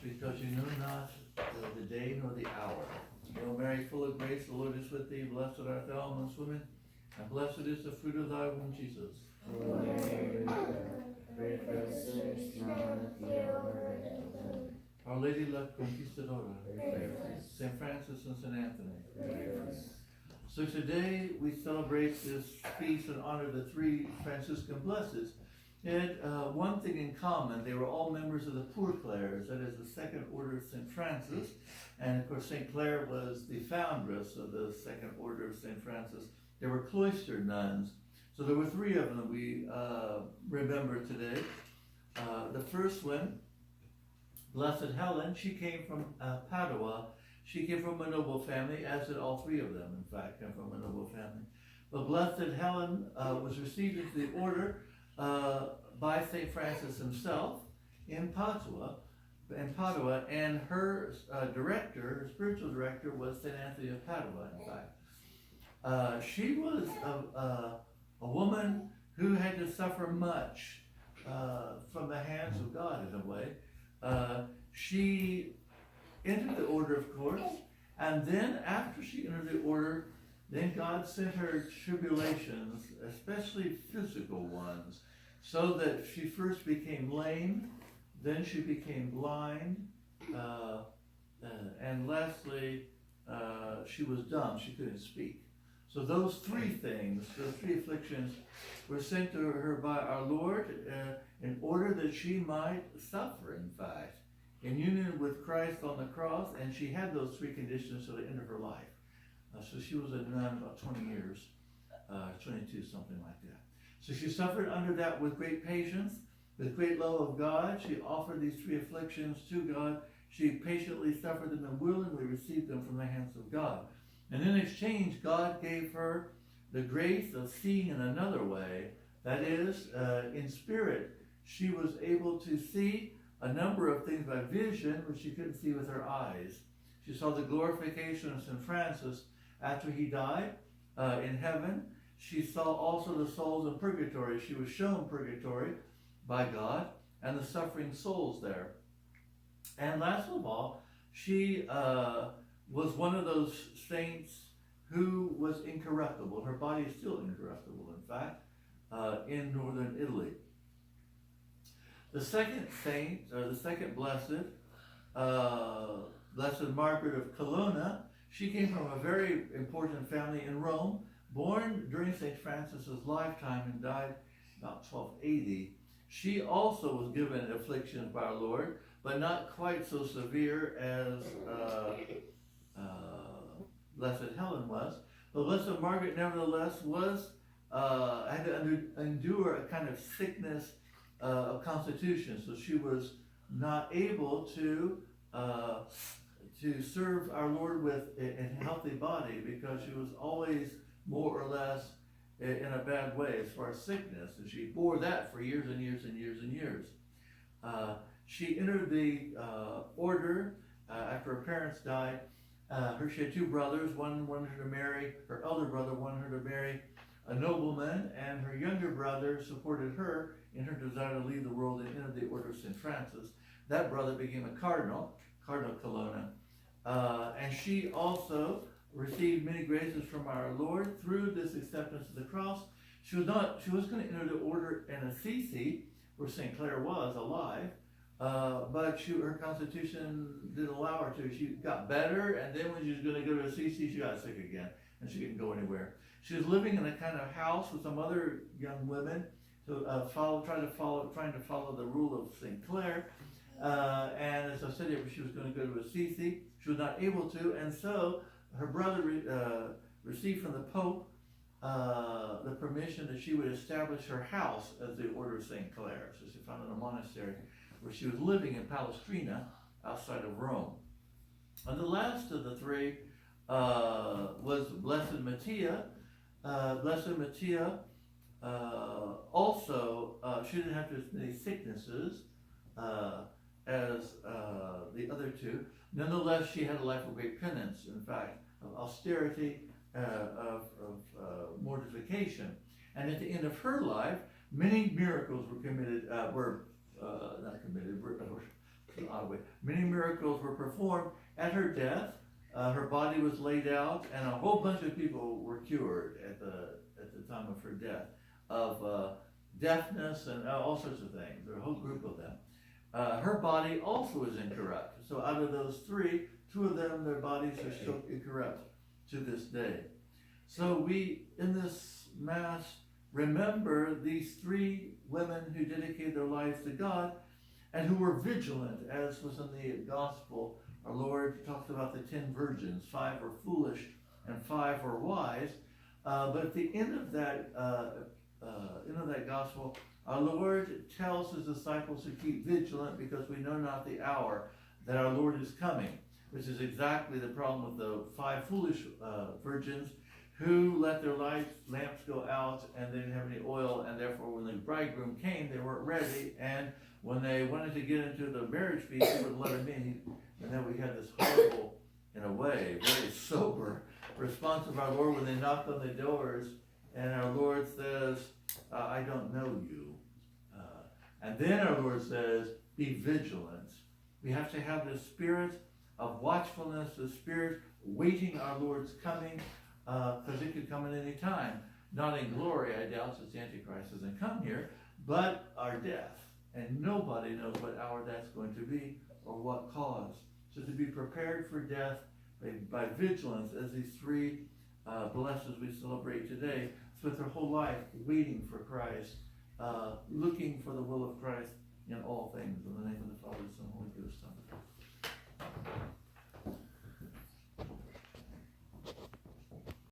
because you know not the day nor the hour. Hail Mary, full of grace, the Lord is with thee. Blessed art thou amongst women, and blessed is the fruit of thy womb, Jesus. Holy Mary, pray for us sinners now and at the hour of our death. Our Lady La Conquistadora, Pray for us. St. Francis and St. Anthony. Pray for us. So today we celebrate this feast and honor the three Franciscan blesseds. They had one thing in common. They were all members of the Poor Clares, that is the second order of St. Francis. And of course, St. Clare was the foundress of the second order of St. Francis. They were cloistered nuns. So there were three of them we remember today. The first one, Blessed Helen, she came from Padua. She came from a noble family, as did all three of them, in fact, came from a noble family. But Blessed Helen was received into the order by St. Francis himself in Padua, and her director, her spiritual director, was St. Anthony of Padua, in fact. She was a woman who had to suffer much from the hands of God, in a way. She entered the order, of course, and then after she entered the order, then God sent her tribulations, especially physical ones, so that she first became lame, then she became blind, and lastly, she was dumb. She couldn't speak. So those three things, those three afflictions, were sent to her by our Lord in order that she might suffer, in fact, in union with Christ on the cross, and she had those three conditions till the end of her life. So she was a nun about 20 years, 22, something like that. So she suffered under that with great patience, with great love of God. She offered these three afflictions to God. She patiently suffered them and willingly received them from the hands of God. And in exchange, God gave her the grace of seeing in another way. That is, in spirit, she was able to see a number of things by vision which she couldn't see with her eyes. She saw the glorification of St. Francis after he died in heaven. She saw also the souls in purgatory. She was shown purgatory by God and the suffering souls there. And last of all, she was one of those saints who was incorruptible. Her body is still incorruptible, in fact, in northern Italy. The second saint, or the second blessed, Blessed Margaret of Colonna, she came from a very important family in Rome, born during St. Francis's lifetime and died about 1280. She also was given afflictions by our Lord, but not quite so severe as Blessed Helen was. But Blessed Margaret, nevertheless, had to endure a kind of sickness of constitution, so she was not able to serve our Lord with a healthy body, because she was always more or less in a bad way as far as sickness, and she bore that for years and years and years and years. She entered the order after her parents died. She had two brothers. One wanted her to marry, her elder brother wanted her to marry a nobleman, and her younger brother supported her in her desire to leave the world and enter the order of St. Francis. That brother became a cardinal, Cardinal Colonna, and she also received many graces from our Lord through this acceptance of the cross. She was going to enter the order in Assisi, where St. Clare was alive, but her constitution didn't allow her to. She got better, and then when she was going to go to Assisi, she got sick again, and she couldn't go anywhere. She was living in a kind of house with some other young women to trying to follow the rule of St. Clare. And as I said, she was going to go to Assisi. She was not able to, and so her brother received from the Pope the permission that she would establish her house as the Order of St. Clare. So she founded a monastery where she was living in Palestrina, outside of Rome. And the last of the three was Blessed Mattia. Blessed Mattia also, she didn't have as many sicknesses as the other two. Nonetheless, she had a life of great penance, in fact, of austerity, of mortification. And at the end of her life, many miracles were committed, were Many miracles were performed at her death. Her body was laid out, and a whole bunch of people were cured at the time of her death of deafness and all sorts of things. There were a whole group of them. Her body also is incorrupt. So out of those three, two of them, their bodies are still incorrupt to this day. So we, in this Mass, remember these three women who dedicated their lives to God and who were vigilant, as was in the Gospel. Our Lord talks about the 10 virgins. 5 were foolish and 5 were wise. But at the end of that Gospel, our Lord tells his disciples to keep vigilant because we know not the hour that our Lord is coming, which is exactly the problem with the 5 foolish virgins who let their lamps go out and they didn't have any oil, and therefore when the bridegroom came, they weren't ready, and when they wanted to get into the marriage feast, he would let them in. And then we had this horrible, in a way, very sober response of our Lord when they knocked on the doors, and our Lord says, I don't know you. And then our Lord says, be vigilant. We have to have the spirit of watchfulness, the spirit waiting our Lord's coming, because it could come at any time. Not in glory, I doubt, since the Antichrist doesn't come here, but our death. And nobody knows what hour that's going to be or what cause. So to be prepared for death by vigilance, as these three blessings we celebrate today, spent their whole life waiting for Christ, looking for the will of Christ in all things. In the name of the Father, Son, and Holy Ghost. Amen.